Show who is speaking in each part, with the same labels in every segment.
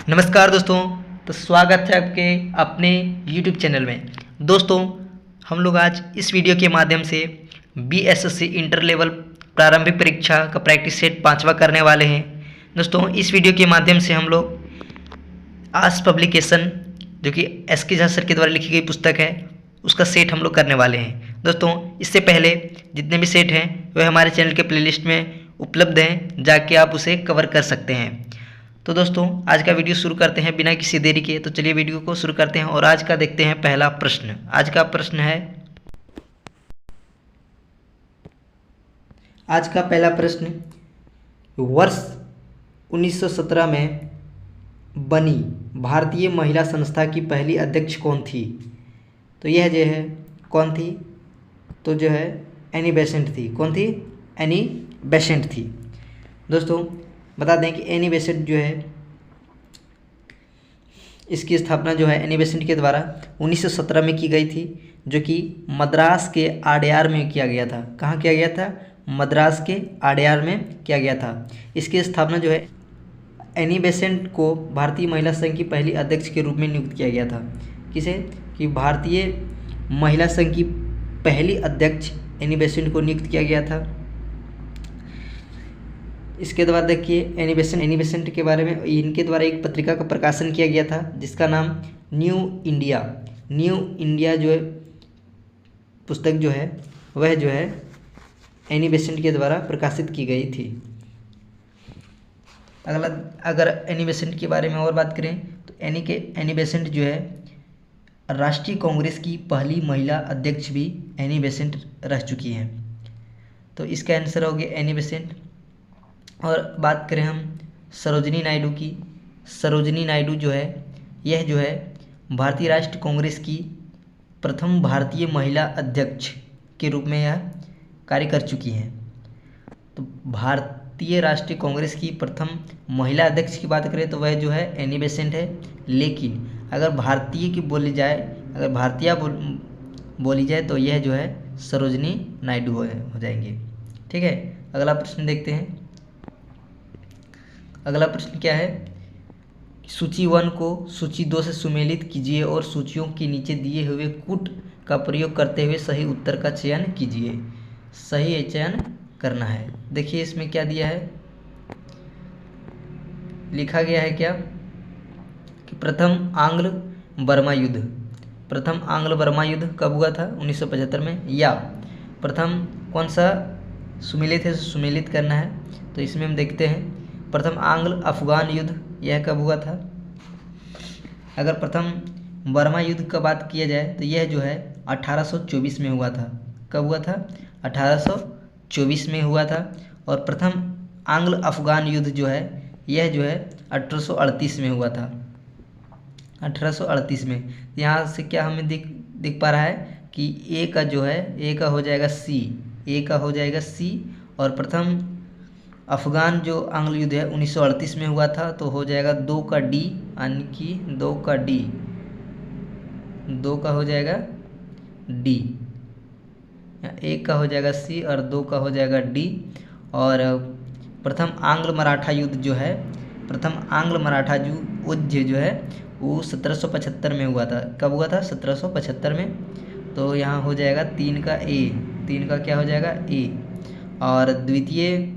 Speaker 1: नमस्कार दोस्तों। तो स्वागत है आपके अपने YouTube चैनल में। दोस्तों, हम लोग आज इस वीडियो के माध्यम से BSSC इंटर लेवल प्रारंभिक परीक्षा का प्रैक्टिस सेट 5वां करने वाले हैं। दोस्तों, इस वीडियो के माध्यम से हम लोग आस पब्लिकेशन जो कि SK झा सर के द्वारा लिखी गई पुस्तक है उसका सेट हम लोग करने वाले हैं। दोस्तों, इससे पहले जितने भी सेट हैं वह हमारे चैनल के प्लेलिस्ट में उपलब्ध हैं, जाके आप उसे कवर कर सकते हैं। तो दोस्तों, आज का वीडियो शुरू करते हैं बिना किसी देरी के। तो चलिए वीडियो को शुरू करते हैं और आज का देखते हैं पहला प्रश्न। आज का प्रश्न है, आज का पहला प्रश्न, वर्ष 1917 में बनी भारतीय महिला संस्था की पहली अध्यक्ष कौन थी? तो यह जो है कौन थी? तो जो है एनी बेसेंट थी। कौन थी? एनी बेसेंट थी। दोस्तों, बता दें कि एनी बेसेंट जो है इसकी स्थापना जो है एनी बेसेंट के द्वारा 1917 में की गई थी, जो कि मद्रास के आडयार में किया गया था। कहाँ किया गया था? मद्रास के आडयार में किया गया था। इसकी स्थापना जो है एनी बेसेंट को भारतीय महिला संघ की पहली अध्यक्ष के रूप में नियुक्त किया गया था। किसे? कि भारतीय महिला संघ की पहली अध्यक्ष एनी बेसेंट को नियुक्त किया गया था। इसके द्वारा देखिए एनी बेसेंट के बारे में इनके द्वारा एक पत्रिका का प्रकाशन किया गया था जिसका नाम न्यू इंडिया जो है पुस्तक जो है वह जो है एनी बेसेंट के द्वारा प्रकाशित की गई थी। अगर एनी बेसेंट के बारे में और बात करें तो एनी बेसेंट जो है राष्ट्रीय कांग्रेस की पहली महिला अध्यक्ष भी एनी बेसेंट रह चुकी हैं। तो इसका आंसर हो गया एनी बेसेंट। और बात करें हम सरोजिनी नायडू की। सरोजिनी नायडू जो है यह जो है भारतीय राष्ट्रीय कांग्रेस की प्रथम भारतीय महिला अध्यक्ष के रूप में यह कार्य कर चुकी हैं। तो भारतीय राष्ट्रीय कांग्रेस की प्रथम महिला अध्यक्ष की बात करें तो वह जो है एनी बेसेंट है। लेकिन अगर भारतीय की बोली जाए, अगर भारतीय बोली जाए तो यह जो है सरोजिनी नायडू हो जाएंगे। ठीक है, अगला प्रश्न देखते हैं। अगला प्रश्न क्या है? सूची 1 को सूची 2 से सुमेलित कीजिए और सूचियों के नीचे दिए हुए कूट का प्रयोग करते हुए सही उत्तर का चयन कीजिए। सही चयन करना है। देखिए इसमें क्या दिया है, लिखा गया है क्या कि प्रथम आंग्ल बर्मा युद्ध। प्रथम आंग्ल बर्मा युद्ध कब हुआ था? 1975 में। या प्रथम कौन सा सुमेलित है? सुमेलित करना है। तो इसमें हम देखते हैं प्रथम आंग्ल अफगान युद्ध यह कब हुआ था? अगर प्रथम बर्मा युद्ध का बात किया जाए तो यह जो है 1824 में हुआ था। कब हुआ था? 1824 में हुआ था। और प्रथम आंग्ल अफगान युद्ध जो है यह जो है 1838 में हुआ था। 1838 में। यहाँ से क्या हमें दिख पा रहा है कि ए का जो है ए का हो जाएगा सी, ए का हो जाएगा सी। और प्रथम अफगान जो आंग्ल युद्ध है 1938 में हुआ था, तो हो जाएगा 2 का डी, यानी कि 2 का डी, 2 का हो जाएगा डी, 1 का हो जाएगा सी और 2 का हो जाएगा डी। और प्रथम आंग्ल मराठा युद्ध जो है, प्रथम आंग्ल मराठा युद्ध जो है वो 1775 में हुआ था। कब हुआ था? 1775 में। तो यहाँ हो जाएगा 3 का ए, 3 का क्या हो जाएगा? ए। और द्वितीय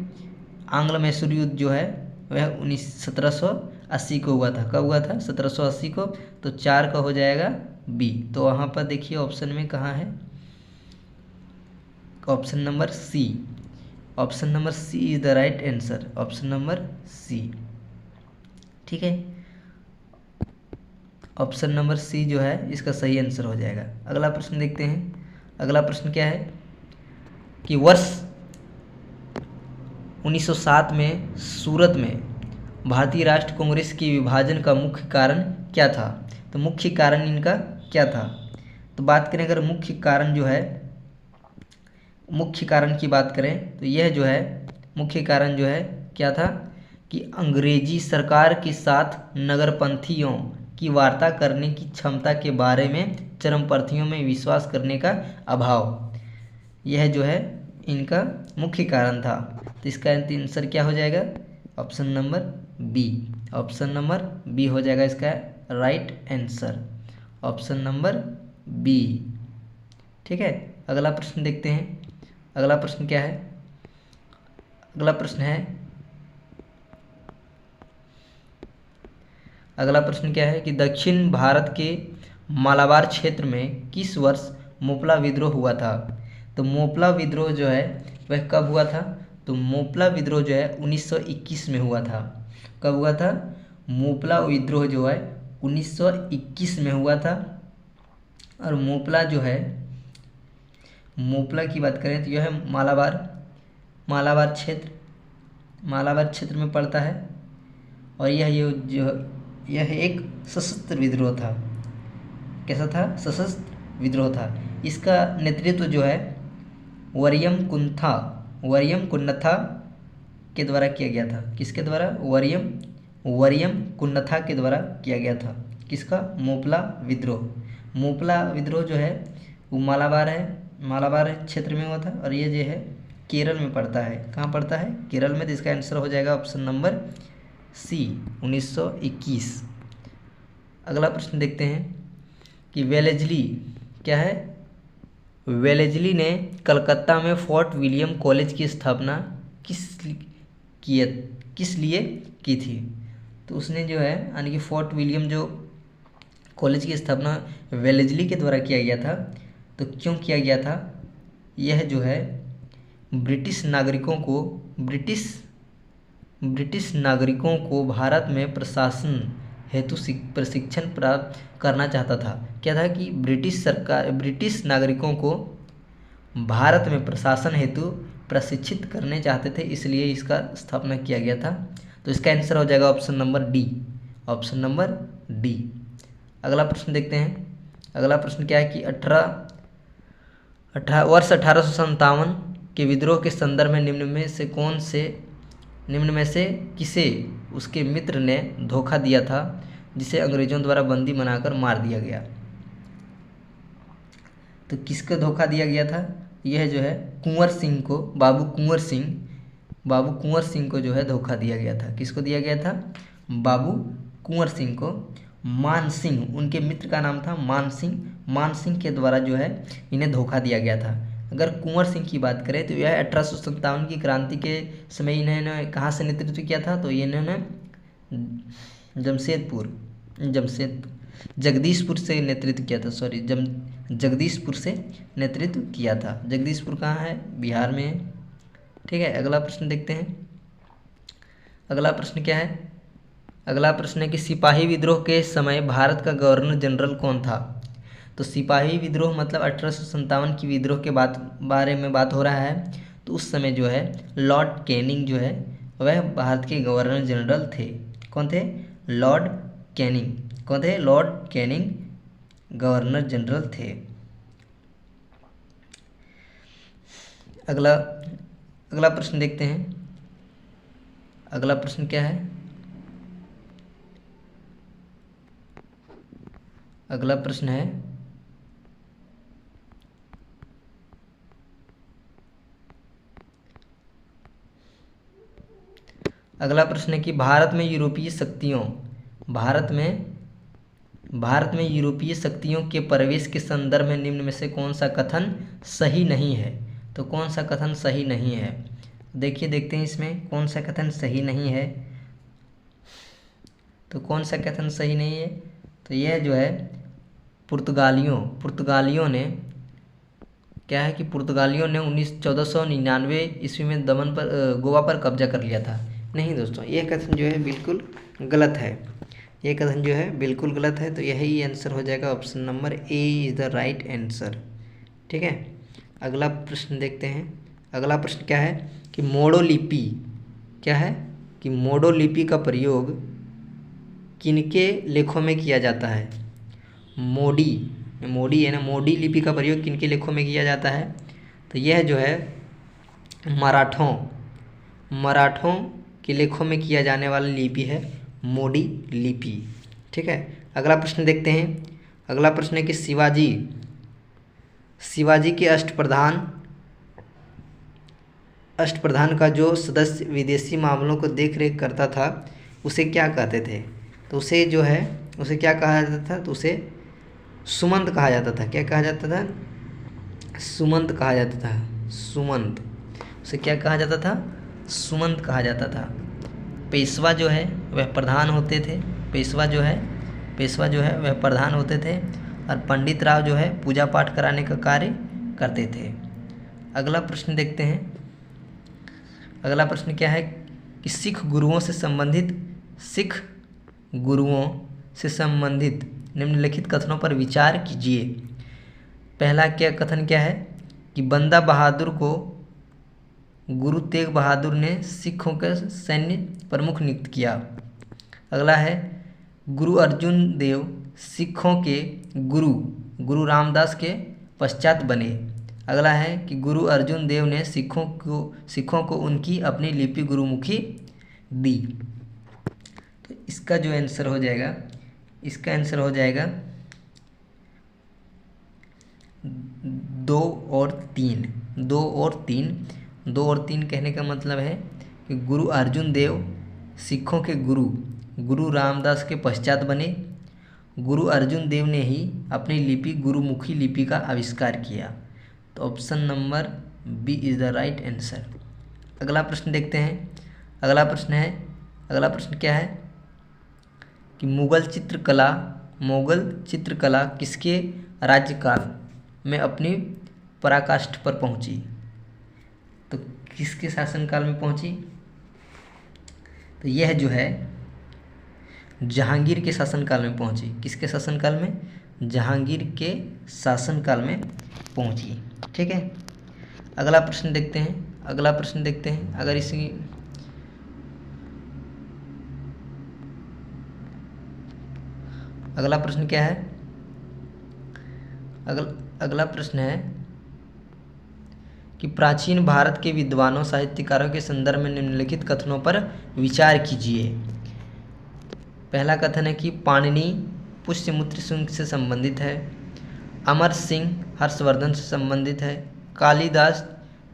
Speaker 1: आंग्ल मैसूर युद्ध जो है वह 1780 को हुआ था। कब हुआ था? 1780 को। तो 4 का हो जाएगा बी। तो वहाँ पर देखिए ऑप्शन में कहाँ है? Option number C. Option number C is the right answer. Option number C. ठीक है, ऑप्शन नंबर सी जो है इसका सही आंसर हो जाएगा। अगला प्रश्न देखते हैं। अगला प्रश्न क्या है कि वर्ष 1907 में सूरत में भारतीय राष्ट्रीय कांग्रेस के विभाजन का मुख्य कारण क्या था? तो मुख्य कारण इनका क्या था? तो बात करें अगर मुख्य कारण जो है, मुख्य कारण की बात करें तो यह जो है मुख्य कारण जो है क्या था कि अंग्रेजी सरकार के साथ नगरपंथियों की वार्ता करने की क्षमता के बारे में चरमपंथियों में विश्वास करने का अभाव, यह जो है इनका मुख्य कारण था। तो इसका आंसर क्या हो जाएगा? Option number B. Option number B हो जाएगा इसका right answer, option number B. ठीक है, अगला प्रश्न देखते हैं। अगला प्रश्न क्या है? अगला प्रश्न है, अगला प्रश्न क्या है कि दक्षिण भारत के मालाबार क्षेत्र में किस वर्ष मोपला विद्रोह हुआ था? तो मोपला विद्रोह जो है वह कब हुआ था? तो मोपला विद्रोह जो है 1921 में हुआ था। कब हुआ था? मोपला विद्रोह जो है 1921 में हुआ था। और मोपला जो है, मोपला की बात करें तो यह है मालाबार क्षेत्र में पड़ता है। और यह एक सशस्त्र विद्रोह था। कैसा था? सशस्त्र विद्रोह था। इसका नेतृत्व जो है वरियम कुन्नथा के द्वारा किया गया था। किसके द्वारा? वरियम कुन्नथा के द्वारा किया गया था। किसका? मोपला विद्रोह जो है वो मालाबार क्षेत्र में हुआ था। और ये जो है केरल में पड़ता है। कहाँ पड़ता है? केरल में। तो इसका आंसर हो जाएगा ऑप्शन नंबर सी 1921। अगला प्रश्न देखते हैं कि वेलेजली क्या है? वेलेजली ने कलकत्ता में फोर्ट विलियम कॉलेज की स्थापना किस लिए की थी? तो उसने जो है यानी कि फोर्ट विलियम जो कॉलेज की स्थापना वेलेजली के द्वारा किया गया था। तो क्यों किया गया था? यह जो है ब्रिटिश नागरिकों को भारत में प्रशासन हेतु प्रशिक्षण प्राप्त करना चाहता था। क्या था कि ब्रिटिश नागरिकों को भारत में प्रशासन हेतु प्रशिक्षित करने चाहते थे, इसलिए इसका स्थापना किया गया था। तो इसका आंसर हो जाएगा option number D, option number D. अगला प्रश्न देखते हैं। अगला प्रश्न क्या है कि वर्ष 1857 के विद्रोह के संदर्भ में निम्न में से किसे उसके मित्र ने धोखा दिया था, जिसे अंग्रेजों द्वारा बंदी बनाकर मार दिया गया? तो किसको धोखा दिया गया था? यह जो है बाबू कुंवर सिंह को जो है धोखा दिया गया था। किसको दिया गया था? बाबू कुंवर सिंह को। मान सिंह, उनके मित्र का नाम था मान सिंह के द्वारा जो है इन्हें धोखा दिया गया था। अगर कुंवर सिंह की बात करें तो यह 1857 की क्रांति के समय इन्होंने कहाँ से नेतृत्व किया था? तो इन्होंने जगदीशपुर से नेतृत्व किया था। जगदीशपुर से नेतृत्व किया था। जगदीशपुर कहाँ है? बिहार में है। ठीक है, अगला प्रश्न देखते हैं। अगला प्रश्न क्या है? अगला प्रश्न है कि सिपाही विद्रोह के समय भारत का गवर्नर जनरल कौन था? तो सिपाही विद्रोह मतलब 1857 की विद्रोह के बारे में बात हो रहा है। तो उस समय जो है लॉर्ड कैनिंग जो है वह भारत के गवर्नर जनरल थे। कौन थे? Lord Canning. कौन थे? लॉर्ड कैनिंग गवर्नर जनरल थे। अगला प्रश्न देखते हैं। अगला प्रश्न क्या है? अगला प्रश्न है कि भारत में यूरोपीय शक्तियों के प्रवेश के संदर्भ में निम्न में से कौन सा कथन सही नहीं है? तो कौन सा कथन सही नहीं है? देखते हैं इसमें कौन सा कथन सही नहीं है। तो कौन सा कथन सही नहीं है? तो यह जो है पुर्तगालियों ने क्या है कि पुर्तगालियों ने 1499 ईस्वी में गोवा पर कब्जा कर लिया था। नहीं दोस्तों, ये कथन जो है बिल्कुल गलत है। ये कथन जो है बिल्कुल गलत है। तो यही आंसर हो जाएगा, option number A is the right answer. ठीक है, अगला प्रश्न देखते हैं। अगला प्रश्न क्या है कि मोडोलिपि क्या है? कि मोडोलिपि का प्रयोग किनके लेखों में किया जाता है? मोडी है ना, मोडी लिपि का प्रयोग किनके लेखों में किया जाता है? तो यह जो है मराठों के लेखों में किया जाने वाला लिपि है मोडी लिपि। ठीक है, अगला प्रश्न देखते हैं। अगला प्रश्न है कि शिवाजी के अष्टप्रधान का जो सदस्य विदेशी मामलों को देख रेख करता था, उसे क्या कहते थे? तो उसे जो है उसे क्या कहा जाता था? तो उसे सुमंत कहा जाता था। क्या कहा जाता था? सुमंत कहा जाता था। सुमंत। उसे क्या कहा जाता था? सुमंत कहा जाता था। पेशवा जो है वह प्रधान होते थे। पेशवा जो है वह प्रधान होते थे और पंडित राव जो है पूजा पाठ कराने का कार्य करते थे। अगला प्रश्न देखते हैं। अगला प्रश्न क्या है कि सिख गुरुओं से संबंधित निम्नलिखित कथनों पर विचार कीजिए। पहला कथन क्या है कि बंदा बहादुर को गुरु तेग बहादुर ने सिखों के सैन्य प्रमुख नियुक्त किया। अगला है गुरु अर्जुन देव सिखों के गुरु रामदास के पश्चात बने। अगला है कि गुरु अर्जुन देव ने सिखों को उनकी अपनी लिपि गुरुमुखी दी। तो इसका जो आंसर हो जाएगा, इसका आंसर हो जाएगा 2 और 3। 2 और 3। 2 और 3 कहने का मतलब है कि गुरु अर्जुन देव सिखों के गुरु रामदास के पश्चात बने। गुरु अर्जुन देव ने ही अपनी लिपि गुरुमुखी लिपि का आविष्कार किया। तो option number B is the right answer. अगला प्रश्न देखते हैं। अगला प्रश्न क्या है कि मुगल चित्रकला किसके राज्यकाल में अपनी पराकाष्ठ पर पहुंची? तो किसके शासनकाल में पहुंची? तो यह जो है जहांगीर के शासनकाल में पहुंची। किसके शासनकाल में? जहांगीर के शासनकाल में पहुंची। ठीक है। अगला प्रश्न देखते हैं। अगर इसी अगला प्रश्न क्या है? अगला प्रश्न है कि प्राचीन भारत के विद्वानों साहित्यकारों के संदर्भ में निम्नलिखित कथनों पर विचार कीजिए। पहला कथन है कि पाणिनि पुष्यमित्र शुंग से संबंधित है। अमर सिंह हर्षवर्धन से संबंधित है। कालिदास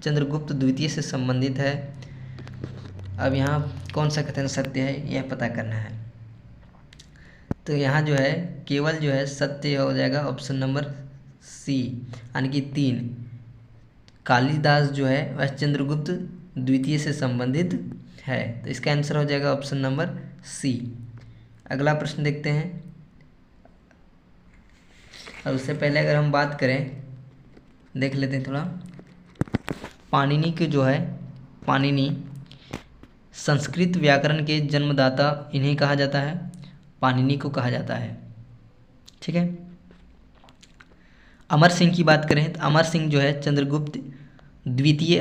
Speaker 1: चंद्रगुप्त द्वितीय से संबंधित है। अब यहाँ कौन सा कथन सत्य है यह पता करना है। तो यहाँ जो है केवल जो है सत्य हो जाएगा ऑप्शन नंबर सी, यानी कि 3। कालिदास जो है वह चंद्रगुप्त द्वितीय से संबंधित है। तो इसका आंसर हो जाएगा ऑप्शन नंबर सी। अगला प्रश्न देखते हैं। और उससे पहले अगर हम बात करें, देख लेते हैं थोड़ा। पाणिनि संस्कृत व्याकरण के जन्मदाता इन्हें कहा जाता है। पाणिनि को कहा जाता है। ठीक है। अमर सिंह की बात करें तो अमर सिंह जो है चंद्रगुप्त द्वितीय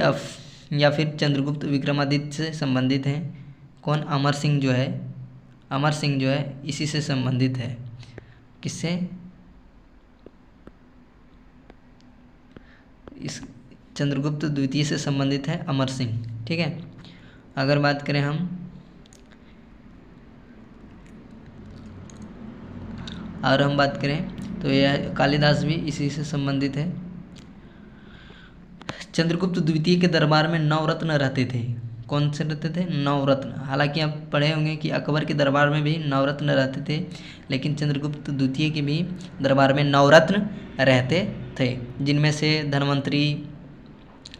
Speaker 1: या फिर चंद्रगुप्त विक्रमादित्य से संबंधित हैं। कौन? अमर सिंह जो है इसी से संबंधित है। किससे? इस चंद्रगुप्त द्वितीय से संबंधित है अमर सिंह। ठीक है। अगर बात करें हम तो यह कालिदास भी इसी से संबंधित है। चंद्रगुप्त द्वितीय के दरबार में 9 रत्न रहते थे। कौन से रहते थे? 9 रत्न। हालांकि आप पढ़े होंगे कि अकबर के दरबार में भी 9 रत्न रहते थे, लेकिन चंद्रगुप्त द्वितीय के भी दरबार में 9 रत्न रहते थे, जिनमें से धन्वंतरी,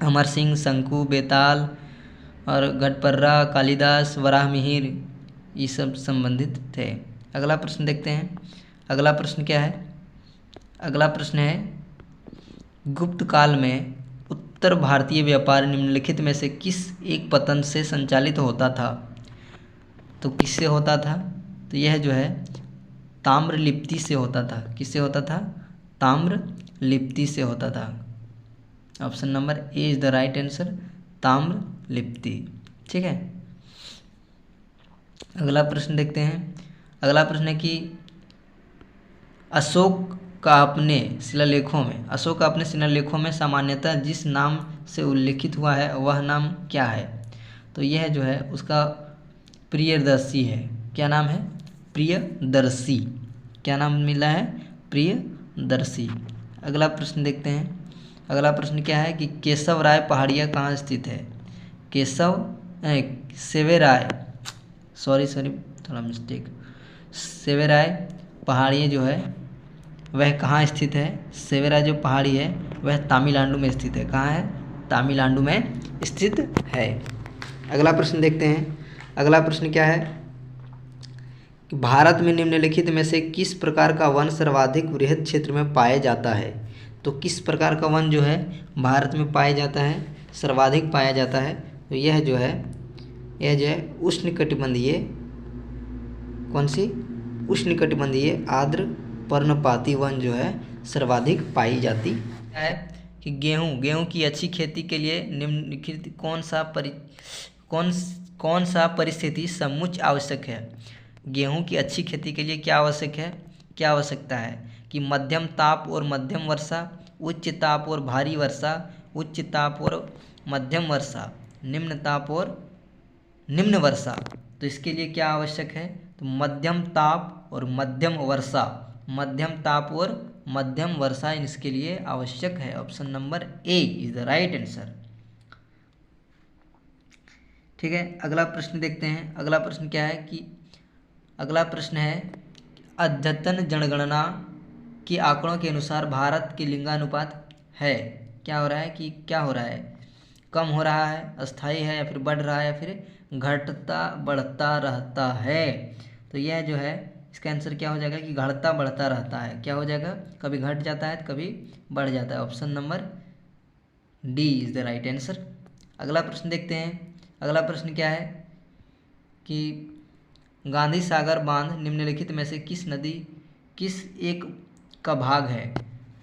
Speaker 1: अमर सिंह, शंकु, बेताल और घटपर्रा, कालिदास, वराहमिहिर ये सब संबंधित थे। अगला प्रश्न देखते हैं। अगला प्रश्न क्या है? अगला प्रश्न है गुप्त काल में उत्तर भारतीय व्यापार निम्नलिखित में से किस एक पतन से संचालित होता था? तो किससे होता था? तो यह जो है ताम्रलिप्ति से होता था। किससे होता था? ताम्रलिप्ति से होता था। Option number A is the right answer, Tamralipti. ठीक है। अगला प्रश्न देखते हैं। अगला प्रश्न है कि अशोक का अपने शिलालेखों में सामान्यतः जिस नाम से उल्लेखित हुआ है वह नाम क्या है? तो यह जो है उसका प्रियदर्शी है। क्या नाम है? प्रियदर्शी। क्या नाम मिला है? प्रियदर्शी। अगला प्रश्न देखते हैं। अगला प्रश्न क्या है कि केशव राय पहाड़िया कहाँ स्थित है? थोड़ा मिस्टेक। सेवेराय पहाड़ी जो है वह कहाँ स्थित है? सेवेराय जो पहाड़ी है वह तमिलनाडु में स्थित है। कहाँ है? तमिलनाडु में स्थित है। अगला प्रश्न देखते हैं। अगला प्रश्न क्या है कि भारत में निम्नलिखित में से किस प्रकार का वन सर्वाधिक वृहद क्षेत्र में पाया जाता है? तो किस प्रकार का वन जो है भारत में पाया जाता है, सर्वाधिक पाया जाता है? तो यह जो है उष्णकटिबंधीय, कौन सी? उष्णकटिबंधीय आर्द्र पर्णपाती वन जो है सर्वाधिक पाई जाती है। कि गेहूं की अच्छी खेती के लिए निम्नलिखित कौन सा परिस्थिति समुच्चय आवश्यक है? गेहूं की अच्छी खेती के लिए क्या आवश्यक है, क्या आवश्यकता है? कि मध्यम ताप और मध्यम वर्षा, उच्च ताप और भारी वर्षा, उच्च ताप और मध्यम वर्षा, निम्न ताप और निम्न वर्षा। तो इसके लिए क्या आवश्यक है? तो मध्यम ताप और मध्यम वर्षा, मध्यम ताप और मध्यम वर्षा इसके लिए आवश्यक है। Option number A is the right answer. ठीक है, अगला प्रश्न देखते हैं। अगला प्रश्न क्या है कि अगला प्रश्न है अद्यतन जनगणना के आंकड़ों के अनुसार भारत के लिंगानुपात है, क्या हो रहा है कि क्या हो रहा है? कम हो रहा है, अस्थायी है, या फिर बढ़ रहा है, या फिर घटता बढ़ता रहता है? तो यह जो है इसका आंसर क्या हो जाएगा कि घटता बढ़ता रहता है। क्या हो जाएगा? कभी घट जाता है तो कभी बढ़ जाता है। Option number D is the right answer. अगला प्रश्न देखते हैं। अगला प्रश्न क्या है कि गांधी सागर बांध निम्नलिखित में से किस एक का भाग है?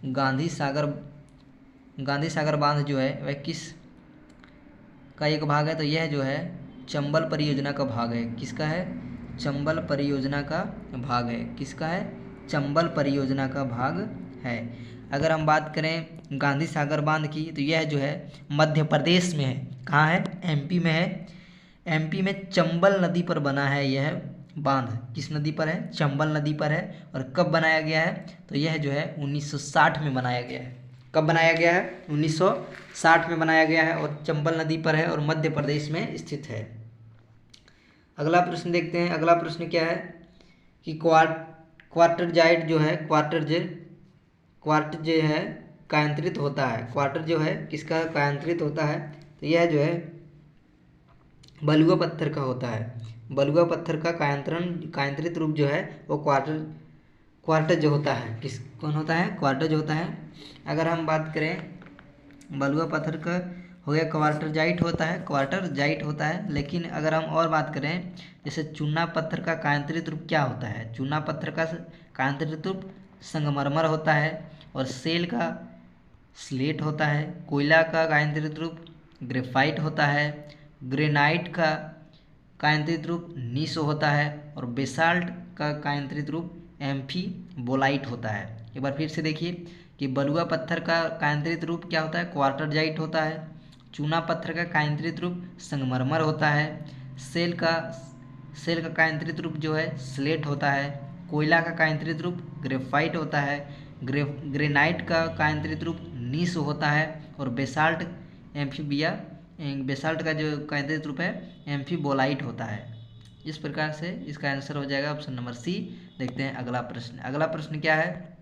Speaker 1: गांधी सागर बांध जो है वह किस का एक भाग है? तो यह जो है चंबल परियोजना का भाग है। किसका है? चंबल परियोजना का भाग है। किसका है? चंबल परियोजना का भाग है। अगर हम बात करें गांधी सागर बांध की तो यह जो है मध्य प्रदेश में है। कहाँ है? एमपी में है। एमपी में चंबल नदी पर बना है यह बांध। किस नदी पर है? चंबल नदी पर है। और कब बनाया गया है? तो यह जो है 1960 में बनाया गया है। कब बनाया गया है? 1960 में बनाया गया है और चंबल नदी पर है और मध्य प्रदेश में स्थित है। अगला प्रश्न देखते हैं। अगला प्रश्न क्या है कि क्वार्टरजाइट जो है क्वार्टर जो है कायांतरित होता है। क्वार्टर जो है किसका कायांतरित होता है? तो यह जो है बलुआ पत्थर का होता है। बलुआ पत्थर का कायांतरित रूप जो है वो क्वार्टर जो होता है कौन होता है? क्वार्टर जो होता है। अगर हम बात करें बलुआ पत्थर का हो गया क्वार्टरजाइट होता है। लेकिन अगर हम और बात करें जैसे चूना पत्थर का कायांतरित रूप क्या होता है? चूना पत्थर का कायांतरित रूप संगमरमर होता है और सेल का स्लेट होता है। कोयला का कायांतरित रूप ग्रेफाइट होता है। ग्रेनाइट का कायांतरित रूप नीसो होता है और बेसाल्ट का कायांतरित रूप एम्फीबोलाइट होता है। एक बार फिर से देखिए कि बलुआ पत्थर का कायांतरित रूप क्या होता है? क्वार्टरजाइट होता है। चूना पत्थर का कायांतरित रूप संगमरमर होता है। सेल का कायांतरित रूप जो है स्लेट होता है। कोयला का कायांतरित रूप ग्रेफाइट होता है। ग्रेनाइट का कायांतरित रूप नीसो होता है और बेसाल्ट का जो कायांतरित रूप है एम्फीबोलाइट होता है। इस प्रकार से इसका आंसर हो जाएगा ऑप्शन नंबर सी। देखते हैं अगला प्रश्न। अगला प्रश्न क्या है?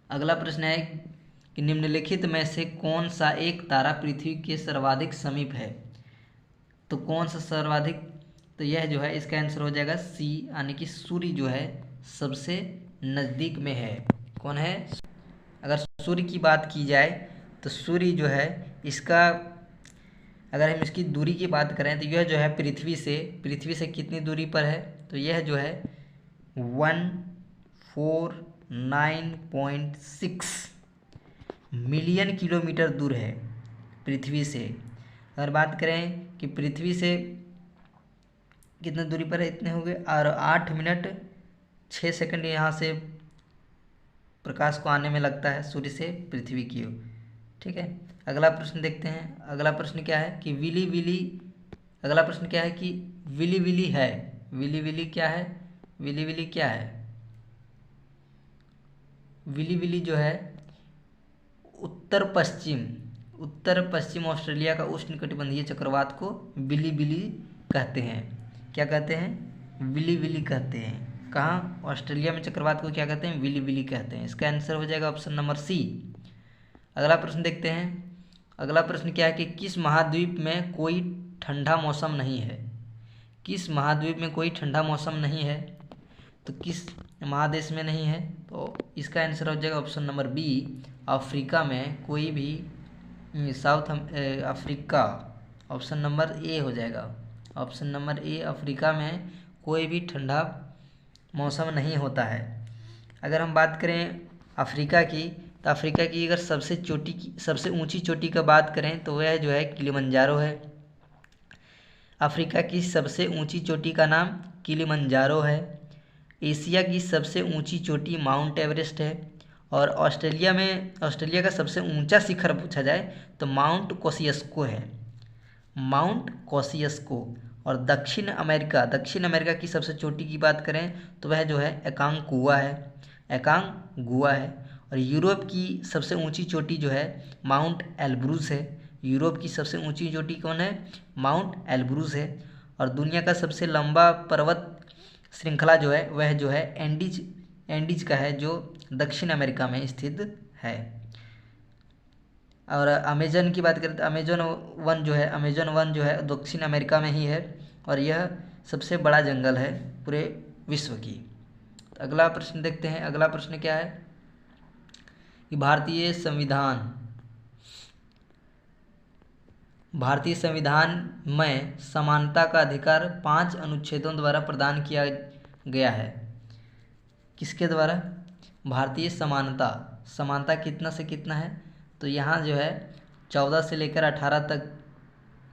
Speaker 1: अगला प्रश्न है कि निम्नलिखित में से कौन सा एक तारा पृथ्वी के सर्वाधिक समीप है? तो कौन सा सर्वाधिक? तो यह जो है इसका आंसर हो जाएगा सी, यानी कि सूर्य जो है सबसे नज़दीक में है। कौन है? अगर सूर्य की बात की जाए तो सूर्य जो है इसका अगर हम इसकी दूरी की बात करें तो यह जो है पृथ्वी से कितनी दूरी पर है? तो यह जो है 149.6 मिलियन किलोमीटर दूर है पृथ्वी से। अगर बात करें कि पृथ्वी से कितनी दूरी पर है, इतने हो गए। और 8 मिनट 6 सेकंड यहाँ से प्रकाश को आने में लगता है सूर्य से पृथ्वी की ओर। ठीक है, अगला प्रश्न देखते हैं। अगला प्रश्न क्या है कि अगला प्रश्न क्या है कि विली विली है। विली विली क्या है? विली विली क्या है? विली विली जो है उत्तर पश्चिम ऑस्ट्रेलिया का उष्णकटिबंधीय चक्रवात को विली विली कहते हैं। क्या कहते हैं? विली विली कहते हैं। कहाँ? ऑस्ट्रेलिया में चक्रवात को क्या कहते हैं? विली विली कहते हैं। इसका आंसर हो जाएगा ऑप्शन नंबर सी। अगला प्रश्न देखते हैं। अगला प्रश्न क्या है कि किस महाद्वीप में कोई ठंडा मौसम नहीं है? किस महाद्वीप में कोई ठंडा मौसम नहीं है? तो किस महादेश में नहीं है? तो इसका आंसर हो जाएगा ऑप्शन नंबर बी, अफ्रीका में कोई भी south Africa. Option number A हो जाएगा। ऑप्शन नंबर ए, अफ्रीका में कोई भी ठंडा मौसम नहीं होता है। अगर हम बात करें अफ्रीका की, तो अफ्रीका की अगर सबसे ऊंची चोटी का बात करें तो वह जो है किलिमंजारो है। अफ्रीका की सबसे ऊंची चोटी का नाम किलिमंजारो है। एशिया की सबसे ऊंची चोटी माउंट एवरेस्ट है। और ऑस्ट्रेलिया का सबसे ऊंचा शिखर पूछा जाए तो माउंट कोसियस्को है। माउंट कोसियस्को। और दक्षिण अमेरिका की सबसे चोटी की बात करें तो वह जो है एकांगुआ है। और यूरोप की सबसे ऊंची चोटी जो है माउंट एल्ब्रूस है। यूरोप की सबसे ऊंची चोटी कौन है? माउंट एल्ब्रूस है। और दुनिया का सबसे लंबा पर्वत श्रृंखला जो है वह जो है एंडीज का है, जो दक्षिण अमेरिका में स्थित है। और अमेजन की बात करें तो अमेजन वन जो है दक्षिण अमेरिका में ही है। और यह सबसे बड़ा जंगल है पूरे विश्व की। अगला प्रश्न देखते हैं। अगला प्रश्न क्या है कि भारतीय संविधान में समानता का अधिकार 5 अनुच्छेदों द्वारा प्रदान किया गया है। किसके द्वारा? भारतीय समानता कितना से कितना है? तो यहाँ जो है 14 से लेकर 18 तक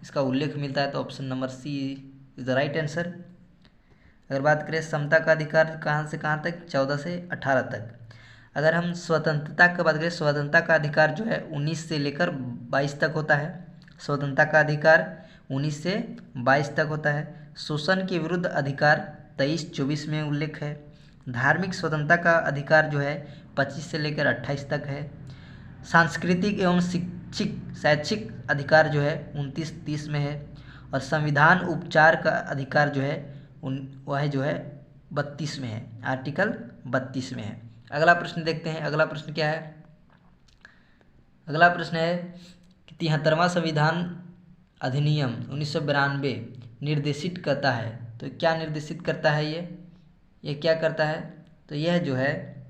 Speaker 1: इसका उल्लेख मिलता है। तो option number C is the right answer. अगर बात करें समता का अधिकार कहाँ से कहाँ तक? 14 से 18 तक। अगर हम स्वतंत्रता की बात करें, स्वतंत्रता का अधिकार जो है 19 से लेकर 22 तक होता है। स्वतंत्रता का अधिकार 19 से 22 तक होता है। शोषण के विरुद्ध अधिकार 23-24 में उल्लेख है। धार्मिक स्वतंत्रता का अधिकार जो है 25 से लेकर 28 तक है। सांस्कृतिक एवं शैक्षिक अधिकार जो है 29-30 में है। और संविधान उपचार का अधिकार जो है वह जो है 32 में है, आर्टिकल 32 में है। अगला प्रश्न देखते हैं। अगला प्रश्न क्या है? अगला प्रश्न है कि 73वां संविधान अधिनियम 1992 निर्देशित करता है। तो क्या निर्देशित करता है ये क्या करता है? तो यह जो है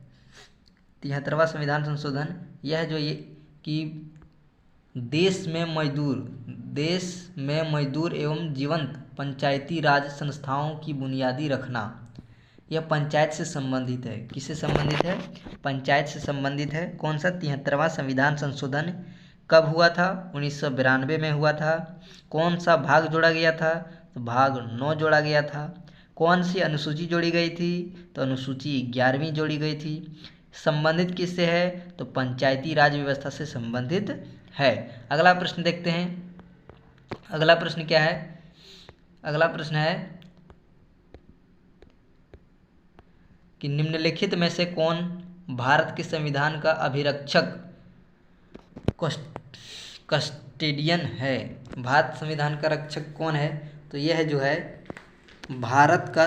Speaker 1: 73वां संविधान संशोधन, यह जो ये कि देश में मजदूर एवं जीवंत पंचायती राज संस्थाओं की बुनियादी रखना, यह पंचायत से संबंधित है। किससे संबंधित है? पंचायत से संबंधित है। कौन सा? 73वां संविधान संशोधन कब हुआ था? 1992 में हुआ था। कौन सा भाग जोड़ा गया था? तो भाग 9 जोड़ा गया था। कौन सी अनुसूची जोड़ी गई थी? तो अनुसूची 11वीं जोड़ी गई थी। संबंधित किससे है? तो पंचायती राज व्यवस्था से संबंधित है। अगला प्रश्न देखते हैं। अगला प्रश्न क्या है? अगला प्रश्न है कि निम्नलिखित में से कौन भारत के संविधान का अभिरक्षक कस्टेडियन है? भारत संविधान का रक्षक कौन है? तो यह जो है भारत का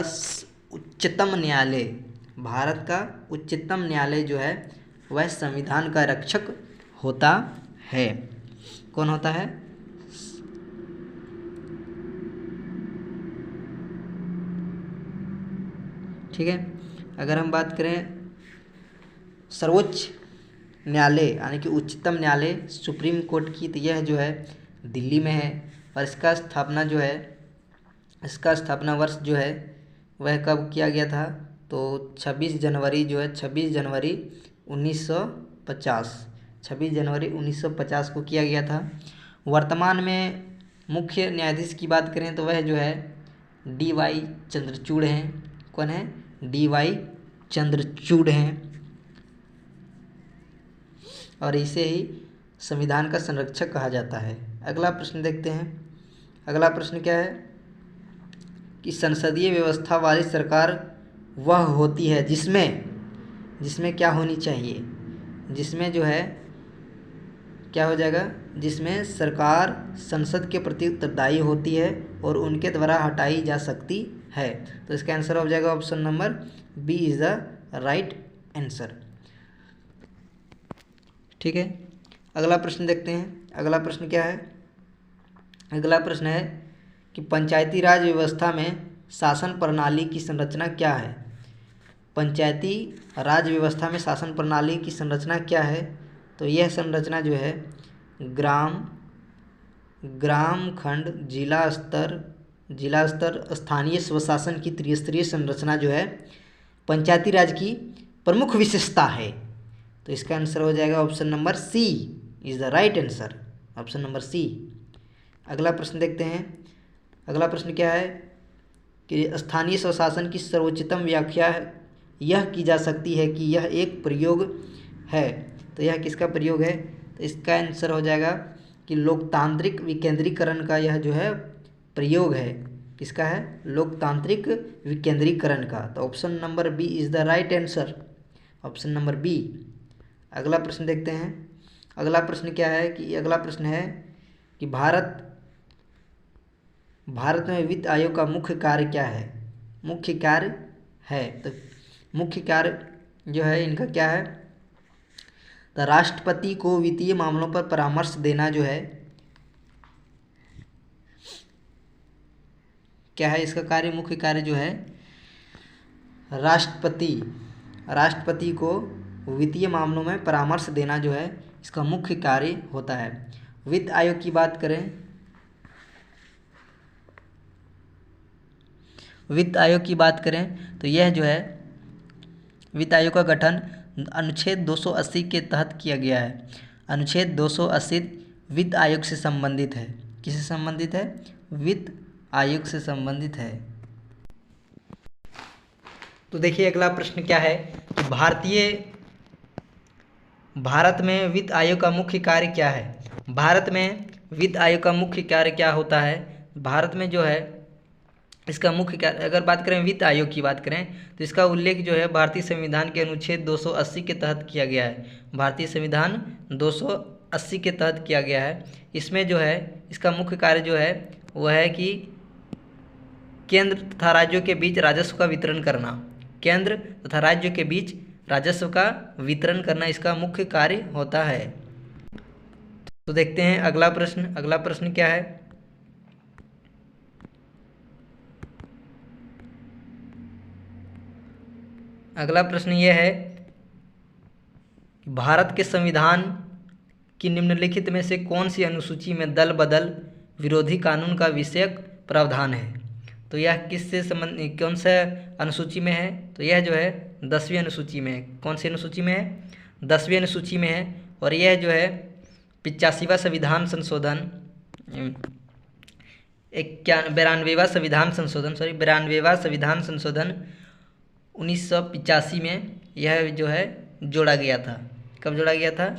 Speaker 1: उच्चतम न्यायालय जो है वह संविधान का रक्षक होता है। कौन होता है? ठीक है। अगर हम बात करें सर्वोच्च न्यायालय यानी कि उच्चतम न्यायालय सुप्रीम कोर्ट की, तो यह जो है दिल्ली में है। और इसका स्थापना वर्ष जो है वह कब किया गया था? तो 26 जनवरी 1950 को किया गया था। वर्तमान में मुख्य न्यायाधीश की बात करें तो वह जो है डी.वाई. चंद्रचूड़ हैं। कौन है? डी.वाई. चंद्रचूड़ हैं। और इसे ही संविधान का संरक्षक कहा जाता है। अगला प्रश्न देखते हैं। अगला प्रश्न क्या है कि संसदीय व्यवस्था वाली सरकार वह होती है जिसमें क्या होनी चाहिए? जिसमें जो है क्या हो जाएगा? जिसमें सरकार संसद के प्रति उत्तरदायी होती है और उनके द्वारा हटाई जा सकती है। तो इसका आंसर हो जाएगा option number B is the right answer. ठीक है, अगला प्रश्न देखते हैं। अगला प्रश्न क्या है? अगला प्रश्न है कि पंचायती राज व्यवस्था में शासन प्रणाली की संरचना क्या है? पंचायती राज व्यवस्था में शासन प्रणाली की संरचना क्या है? तो यह संरचना जो है ग्राम खंड, जिला स्तर, स्थानीय स्वशासन की त्रिस्तरीय संरचना जो है पंचायती राज की प्रमुख विशेषता है। तो इसका आंसर हो जाएगा option number C is the right answer, option number C. अगला प्रश्न देखते हैं। अगला प्रश्न क्या है कि स्थानीय स्वशासन की सर्वोच्चतम व्याख्या यह की जा सकती है कि यह एक प्रयोग है। तो यह किसका प्रयोग है? तो इसका आंसर हो जाएगा कि लोकतांत्रिक विकेंद्रीकरण का यह जो है प्रयोग है। किसका है? लोकतांत्रिक विकेंद्रीकरण का। तो option number B is the right answer, option number B. अगला प्रश्न देखते हैं। अगला प्रश्न क्या है कि अगला प्रश्न है कि भारत में वित्त आयोग का मुख्य कार्य क्या है? मुख्य कार्य है, तो मुख्य कार्य जो है इनका क्या है? तो राष्ट्रपति को वित्तीय मामलों पर परामर्श देना जो है क्या है इसका कार्य? मुख्य कार्य जो है राष्ट्रपति को वित्तीय मामलों में परामर्श देना जो है इसका मुख्य कार्य होता है। वित्त आयोग की बात करें, वित्त आयोग की बात करें तो यह जो है वित्त आयोग का गठन अनुच्छेद 280 के तहत किया गया है। अनुच्छेद 280 वित्त आयोग से संबंधित है। किससे संबंधित है? वित्त आयोग से संबंधित है। तो देखिए अगला प्रश्न क्या है कि भारत में वित्त आयोग का मुख्य कार्य क्या है? भारत में वित्त आयोग का मुख्य कार्य क्या होता है? भारत में जो है इसका मुख्य कार्य, अगर बात करें वित्त आयोग की बात करें तो इसका उल्लेख जो है भारतीय संविधान के अनुच्छेद 280 के तहत किया गया है। भारतीय संविधान 280 के तहत किया गया है। इसमें जो है इसका मुख्य कार्य जो है वह है कि केंद्र तथा राज्यों के बीच राजस्व का वितरण करना। केंद्र तथा राज्यों के बीच राजस्व का वितरण करना इसका मुख्य कार्य होता है। तो देखते हैं अगला प्रश्न। अगला प्रश्न क्या है? अगला प्रश्न यह है कि भारत के संविधान की निम्नलिखित में से कौन सी अनुसूची में दल बदल विरोधी कानून का विषयक प्रावधान है? तो यह किससे संबंधित, कौन सा अनुसूची में है? तो यह जो है 10वीं अनुसूची में है। कौन सी अनुसूची में है? 10वीं अनुसूची में है। और यह जो है 85वां संविधान संशोधन 92वां संविधान संशोधन 1985 में यह जो है जोड़ा गया था। कब जोड़ा गया था?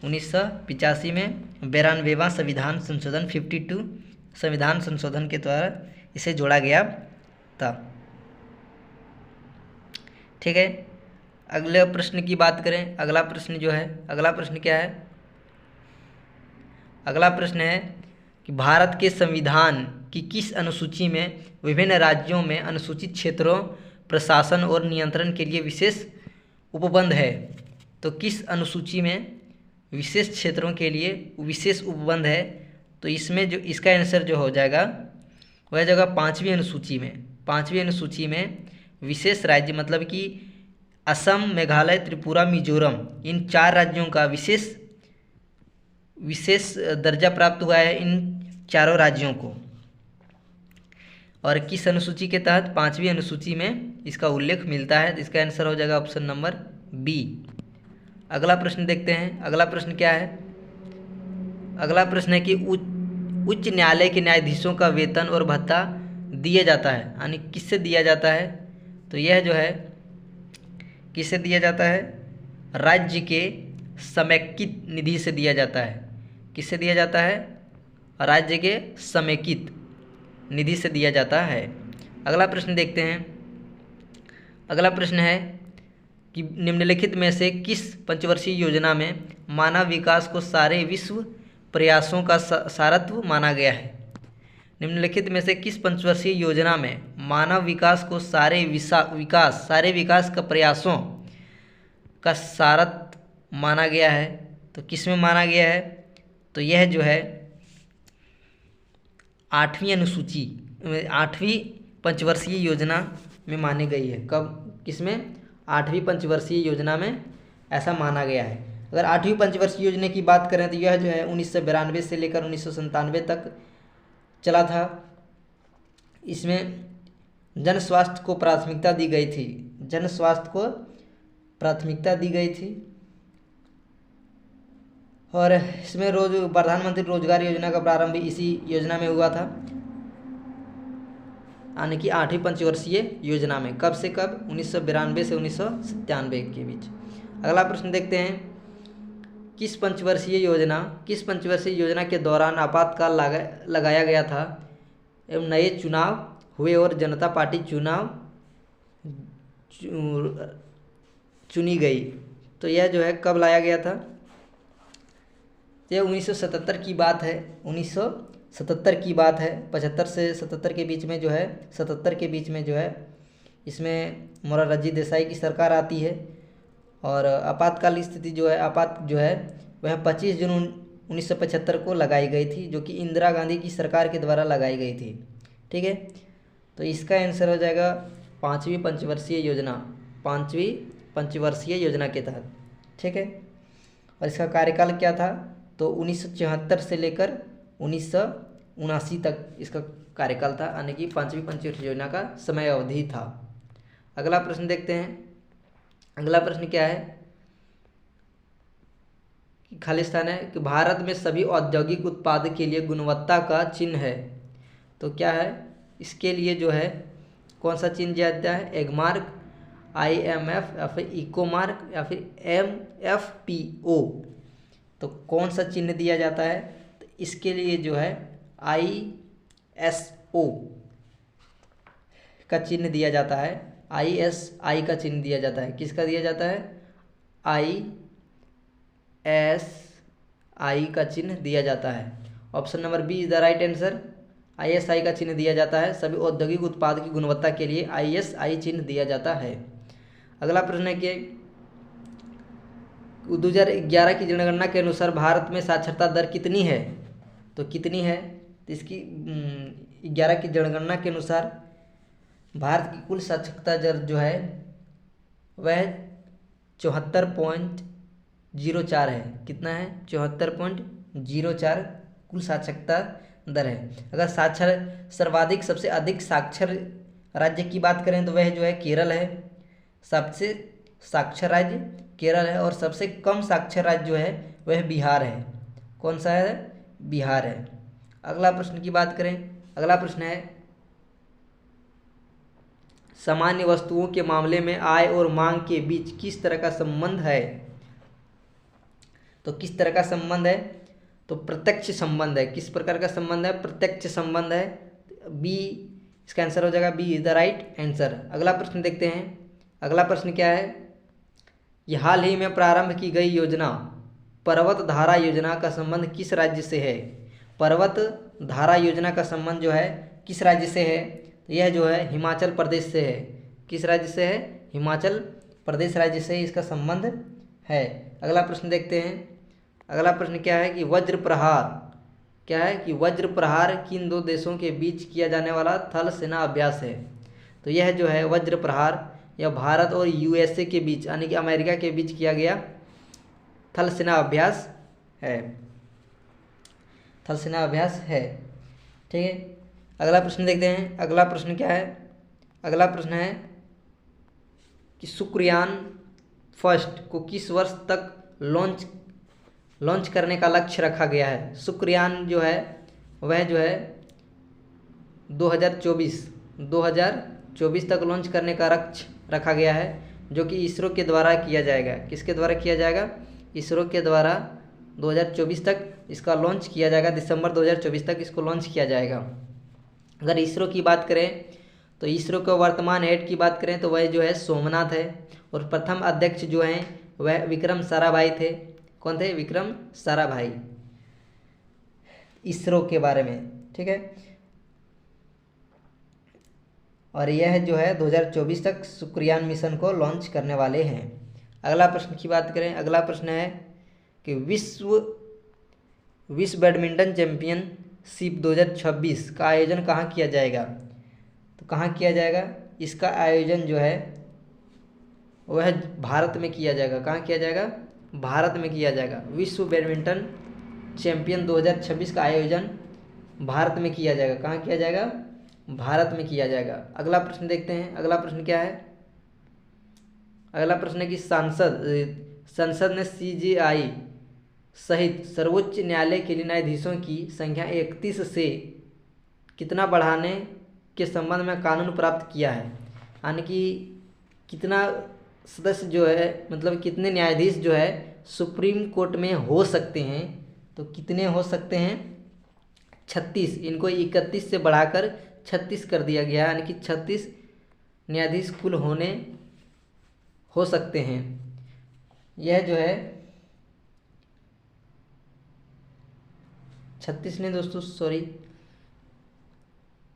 Speaker 1: 1985 में 92वां संविधान संशोधन 52 संविधान संशोधन के द्वारा इसे जोड़ा गया था। ठीक है, अगले प्रश्न की बात करें। अगला प्रश्न जो है, अगला प्रश्न क्या है? अगला प्रश्न है कि भारत के संविधान की किस अनुसूची में विभिन्न राज्यों में अनुसूचित क्षेत्रों, प्रशासन और नियंत्रण के लिए विशेष उपबंध है? तो किस अनुसूची में विशेष क्षेत्रों के लिए विशेष उपबंध है? तो इसमें जो इसका आंसर जो हो जाएगा वह जगह 5वीं अनुसूची में। 5वीं अनुसूची में विशेष राज्य मतलब कि असम, मेघालय, त्रिपुरा, मिजोरम, इन 4 राज्यों का विशेष दर्जा प्राप्त हुआ है इन चारों राज्यों को। और किस अनुसूची के तहत? 5वीं अनुसूची में इसका उल्लेख मिलता है। तो इसका आंसर हो जाएगा ऑप्शन नंबर बी। अगला प्रश्न देखते हैं। अगला प्रश्न क्या है? अगला प्रश्न है कि उच्च न्यायालय के न्यायाधीशों का वेतन और भत्ता दिया जाता है, यानी किससे दिया जाता है? तो यह जो है किससे दिया जाता है? राज्य के समेकित निधि से दिया जाता है। किससे दिया जाता है? राज्य के समेकित निधि से दिया जाता है। अगला प्रश्न देखते हैं। अगला प्रश्न है कि निम्नलिखित में से किस पंचवर्षीय योजना में मानव विकास को सारे विश्व प्रयासों का सारत्व माना गया है? निम्नलिखित में से किस पंचवर्षीय योजना में मानव विकास को सारे विकास का प्रयासों का सारथ माना गया है। तो किस में माना गया है? तो यह जो है 8वीं अनुसूची 8वीं पंचवर्षीय योजना में मानी गई है। कब? किसमें? 8वीं पंचवर्षीय योजना में ऐसा माना गया है। अगर 8वीं पंचवर्षीय योजना की बात करें तो यह जो है 1992 से लेकर 1997 तक चला था। इसमें जन स्वास्थ्य को प्राथमिकता दी गई थी। जन स्वास्थ्य को प्राथमिकता दी गई थी और इसमें प्रधानमंत्री रोजगार योजना का प्रारंभ भी इसी योजना में हुआ था, यानी कि 8वीं पंचवर्षीय योजना में। कब से कब? 1992 से 1997 के बीच। अगला प्रश्न देखते हैं, किस पंचवर्षीय योजना के दौरान आपातकाल लगाया गया था एवं नए चुनाव हुए और जनता पार्टी चुनी गई? तो यह जो है कब लाया गया था? यह 1977 की बात है। 1977 की बात है। 75 से 77 के बीच में जो है 77 के बीच में जो है इसमें मोरारजी देसाई की सरकार आती है और आपातकाल स्थिति जो है वह 25 जून 1975 को लगाई गई थी, जो कि इंदिरा गांधी की सरकार के द्वारा लगाई गई थी। ठीक है, तो इसका आंसर हो जाएगा 5वीं पंचवर्षीय योजना के तहत। ठीक है, और इसका कार्यकाल क्या था? तो 1974 से लेकर 1979 तक इसका कार्यकाल था, यानी कि 5वीं पंचवर्षीय योजना का समय अवधि था। अगला प्रश्न देखते हैं। अगला प्रश्न क्या है? खालिस्तान है कि भारत में सभी औद्योगिक उत्पाद के लिए गुणवत्ता का चिन्ह है। तो क्या है? इसके लिए जो है कौन सा चिन्ह दिया जाता है? एगमार्क, IMF या फिर इकोमार्क या फिर MFPO। तो कौन सा चिन्ह दिया जाता है? तो इसके लिए जो है ISO का चिन्ह दिया जाता है। ISI का चिन्ह दिया जाता है। किसका दिया जाता है? ISI का चिन्ह दिया जाता है। Option number B is the right answer. ISI का चिन्ह दिया जाता है। सभी औद्योगिक उत्पाद की गुणवत्ता के लिए ISI चिन्ह दिया जाता है। अगला प्रश्न है कि 2011 की जनगणना के अनुसार भारत में साक्षरता दर कितनी है? तो कितनी है? तो इसकी 11 की जनगणना के अनुसार भारत की कुल साक्षरता दर जो है वह 74.04 है। कितना है? 74.04 कुल साक्षरता दर है। अगर सर्वाधिक सबसे अधिक साक्षर राज्य की बात करें तो वह जो है केरल है। सबसे साक्षर राज्य केरल है और सबसे कम साक्षर राज्य जो है वह बिहार है। कौन सा है? बिहार है। अगला प्रश्न की बात करें। अगला प्रश्न है, सामान्य वस्तुओं के मामले में आय और मांग के बीच किस तरह का संबंध है? तो किस तरह का संबंध है? तो प्रत्यक्ष संबंध है। किस प्रकार का संबंध है? प्रत्यक्ष संबंध है। बी इसका आंसर हो जाएगा। B is the right answer. अगला प्रश्न देखते हैं। अगला प्रश्न क्या है? यह हाल ही में प्रारंभ की गई योजना पर्वत धारा योजना का संबंध किस राज्य से है? पर्वत धारा योजना का संबंध जो है किस राज्य से है? तो यह जो है हिमाचल प्रदेश से है। किस राज्य से है? हिमाचल प्रदेश राज्य से इसका संबंध है। अगला प्रश्न देखते हैं। अगला प्रश्न क्या है कि वज्र प्रहार किन दो देशों के बीच किया जाने वाला थल सेना अभ्यास है? तो यह जो है वज्र प्रहार यह भारत और USA के बीच यानी कि अमेरिका के बीच किया गया थल सेना अभ्यास है। थल सेना अभ्यास है। ठीक है, अगला प्रश्न देखते हैं। अगला प्रश्न क्या है? अगला प्रश्न है कि शुक्रयान फर्स्ट को किस वर्ष तक लॉन्च करने का लक्ष्य रखा गया है? शुक्रयान जो है वह जो है 2024 तक लॉन्च करने का लक्ष्य रखा गया है, जो कि इसरो के द्वारा किया जाएगा। किसके द्वारा किया जाएगा? इसरो के द्वारा 2024 तक इसका लॉन्च किया जाएगा। दिसंबर 2024 तक इसको लॉन्च किया जाएगा। अगर इसरो की बात करें तो इसरो के वर्तमान हेड की बात करें तो वह जो है सोमनाथ है और प्रथम अध्यक्ष जो हैं वह विक्रम साराभाई थे। कौन थे? विक्रम साराभाई। इसरो के बारे में। ठीक है, और यह जो है 2024 तक शुक्रयान मिशन को लॉन्च करने वाले हैं। अगला प्रश्न की बात करें, अगला प्रश्न है कि विश्व बैडमिंटन चैंपियनशिप 2026 का आयोजन कहाँ किया जाएगा? तो कहाँ किया जाएगा? इसका आयोजन जो है वह भारत में किया जाएगा। कहाँ किया जाएगा? भारत में किया जाएगा। विश्व बैडमिंटन चैंपियन 2026 का आयोजन भारत में किया जाएगा। कहाँ किया जाएगा? भारत में किया जाएगा। अगला प्रश्न देखते हैं, अगला प्रश्न क्या है? अगला प्रश्न है कि संसद ने CJI सहित सर्वोच्च न्यायालय के लिए न्यायाधीशों की संख्या 31 से कितना बढ़ाने के संबंध में कानून प्राप्त किया है। यानी कि कितना सदस्य जो है, मतलब कितने न्यायाधीश जो है सुप्रीम कोर्ट में हो सकते हैं। तो कितने हो सकते हैं? 36। इनको 31 से बढ़ाकर 36 कर दिया गया, यानी कि 36 न्यायाधीश कुल हो सकते हैं। यह जो है 36 नहीं दोस्तों, सॉरी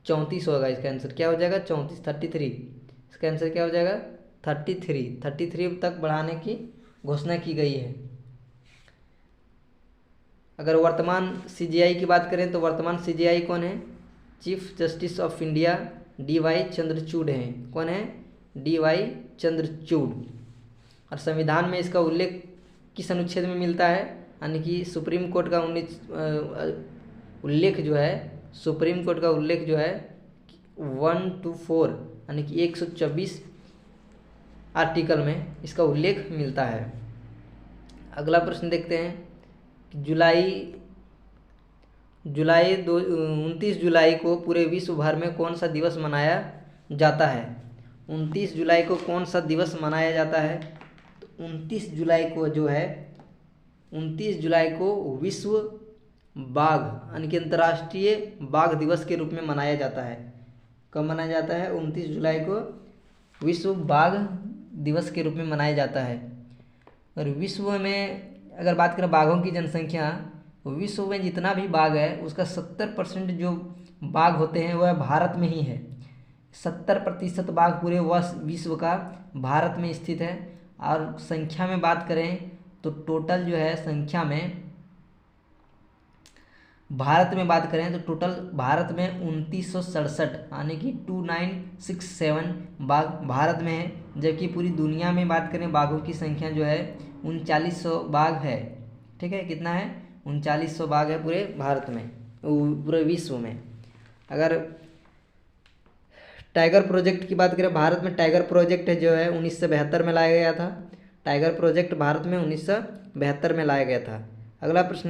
Speaker 1: 34 होगा। इसका आंसर क्या हो जाएगा? 34, 33। इसका आंसर क्या हो जाएगा? 33 तक बढ़ाने की घोषणा की गई है। अगर वर्तमान CJI की बात करें तो वर्तमान CJI कौन है? Chief justice of India DY Chandrachud हैं। कौन है? DY चंद्रचूड़। और संविधान में इसका उल्लेख किस अनुच्छेद में मिलता है? यानी कि सुप्रीम कोर्ट का उल्लेख जो है, सुप्रीम कोर्ट का उल्लेख जो है 124 यानी कि 124 आर्टिकल में इसका उल्लेख मिलता है। अगला प्रश्न देखते हैं कि 29 जुलाई को पूरे विश्व भर में कौन सा दिवस मनाया जाता है? 29 जुलाई को कौन सा दिवस मनाया जाता है? तो 29 जुलाई को जो है 29 जुलाई को विश्व बाघ यानी कि अंतर्राष्ट्रीय बाघ दिवस के रूप में मनाया जाता है। कब मनाया जाता है? 29 जुलाई को विश्व बाघ दिवस के रूप में मनाया जाता है। और विश्व में अगर बात करें बाघों की जनसंख्या, विश्व में जितना भी बाघ है उसका 70% जो बाघ होते हैं वह भारत में ही है। 70% बाघ पूरे विश्व का भारत में स्थित है। और संख्या में बात करें तो टोटल जो है संख्या में भारत में बात करें तो टोटल भारत में 2967 यानी कि 2967 बाघ भारत में है। जबकि पूरी दुनिया में बात करें बाघों की संख्या जो है 3900 बाघ है। ठीक है, कितना है? 3900 बाघ है पूरे भारत में, पूरे विश्व में। अगर टाइगर प्रोजेक्ट की बात करें, भारत में टाइगर प्रोजेक्ट जो है 1972 में लाया गया था। टाइगर प्रोजेक्ट भारत में 1972 में लाया गया था। अगला प्रश्न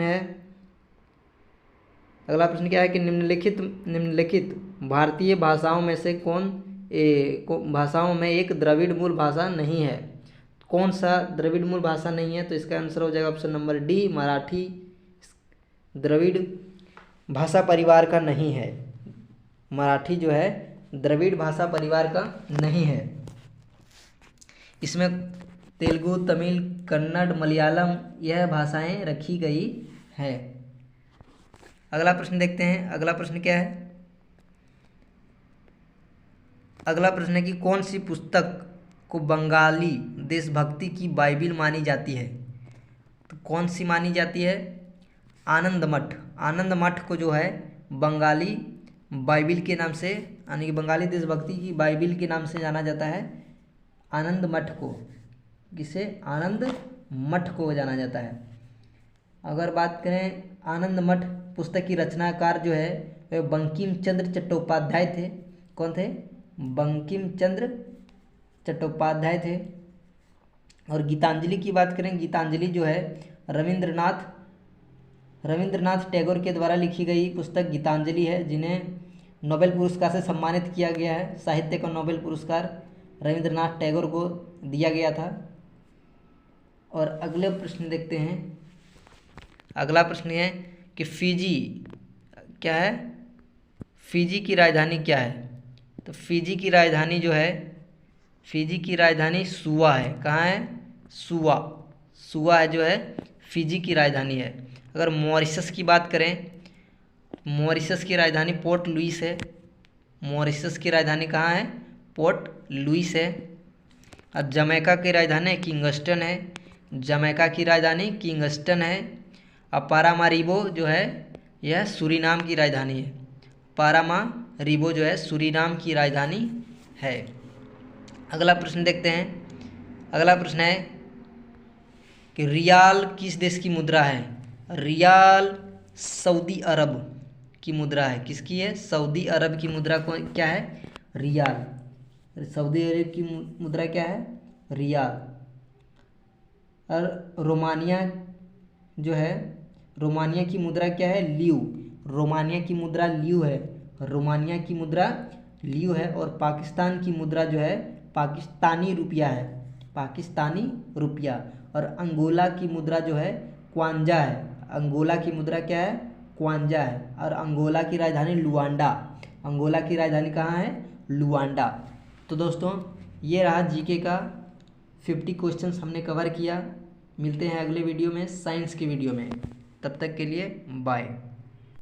Speaker 1: क्या है कि निम्नलिखित भारतीय भाषाओं में से भाषाओं में एक द्रविड़ मूल भाषा नहीं है? कौन सा द्रविड़ मूल भाषा नहीं है? तो इसका आंसर हो जाएगा ऑप्शन नंबर डी, मराठी द्रविड़ भाषा परिवार का नहीं है। मराठी जो है द्रविड़ भाषा परिवार का नहीं है। इसमें तेलुगु, तमिल, कन्नड़, मलयालम यह भाषाएं रखी गई है। अगला प्रश्न देखते हैं। अगला प्रश्न क्या है? अगला प्रश्न है कि कौन सी पुस्तक को बंगाली देशभक्ति की बाइबिल मानी जाती है? तो कौन सी मानी जाती है? आनंद मठ को जो है बंगाली बाइबिल के नाम से, यानी कि बंगाली देशभक्ति की बाइबिल के नाम से जाना जाता है। आनंद मठ को, किसे? आनंद मठ को जाना जाता है। अगर बात करें आनंद मठ पुस्तक की रचनाकार जो है वह बंकिम चंद्र चट्टोपाध्याय थे। कौन थे? बंकिम चंद्र चट्टोपाध्याय थे। और गीतांजलि की बात करें, गीतांजलि जो है रविंद्रनाथ टैगोर के द्वारा लिखी गई पुस्तक गीतांजलि है, जिन्हें नोबेल पुरस्कार से सम्मानित किया गया है। साहित्य का नोबेल पुरस्कार रविंद्रनाथ टैगोर को दिया गया था। और अगले प्रश्न देखते हैं। अगला प्रश्न है कि फिजी क्या है? फिजी की राजधानी क्या है? तो फिजी की राजधानी जो है, फिजी की राजधानी सुआ है। कहाँ है? सुआ है जो है फिजी की राजधानी है। अगर मॉरिशस की बात करें, मॉरिशस की राजधानी पोर्ट लुइस है। मॉरिशस की राजधानी कहाँ है? पोर्ट लुइस है। अब जमैका की राजधानी किंगस्टन है। जमैका की राजधानी किंगस्टन है। अब पारामारिबो जो है यह सूरीनाम की राजधानी है। पारामारिबो जो है सूरीनाम की राजधानी है। अगला प्रश्न देखते हैं। अगला प्रश्न है कि रियाल किस देश की मुद्रा है? रियाल सऊदी अरब की मुद्रा है। किसकी है? सऊदी अरब की मुद्रा को क्या है? रियाल। सऊदी अरब की मुद्रा क्या है? रियाल। और रोमानिया जो है, रोमानिया की मुद्रा क्या है? ल्यू। रोमानिया की मुद्रा ल्यू है। रोमानिया की मुद्रा ल्यू है। और पाकिस्तान की मुद्रा जो है पाकिस्तानी रुपया है। पाकिस्तानी रुपया। और अंगोला की मुद्रा जो है क्वांजा है। अंगोला की मुद्रा क्या है? क्वांजा है। और अंगोला की राजधानी लुआंडा। अंगोला की राजधानी कहाँ है? लुआंडा। तो दोस्तों ये रहा जीके का 50 क्वेश्चंस हमने कवर किया। मिलते हैं अगले वीडियो में, साइंस के वीडियो में। तब तक के लिए बाय।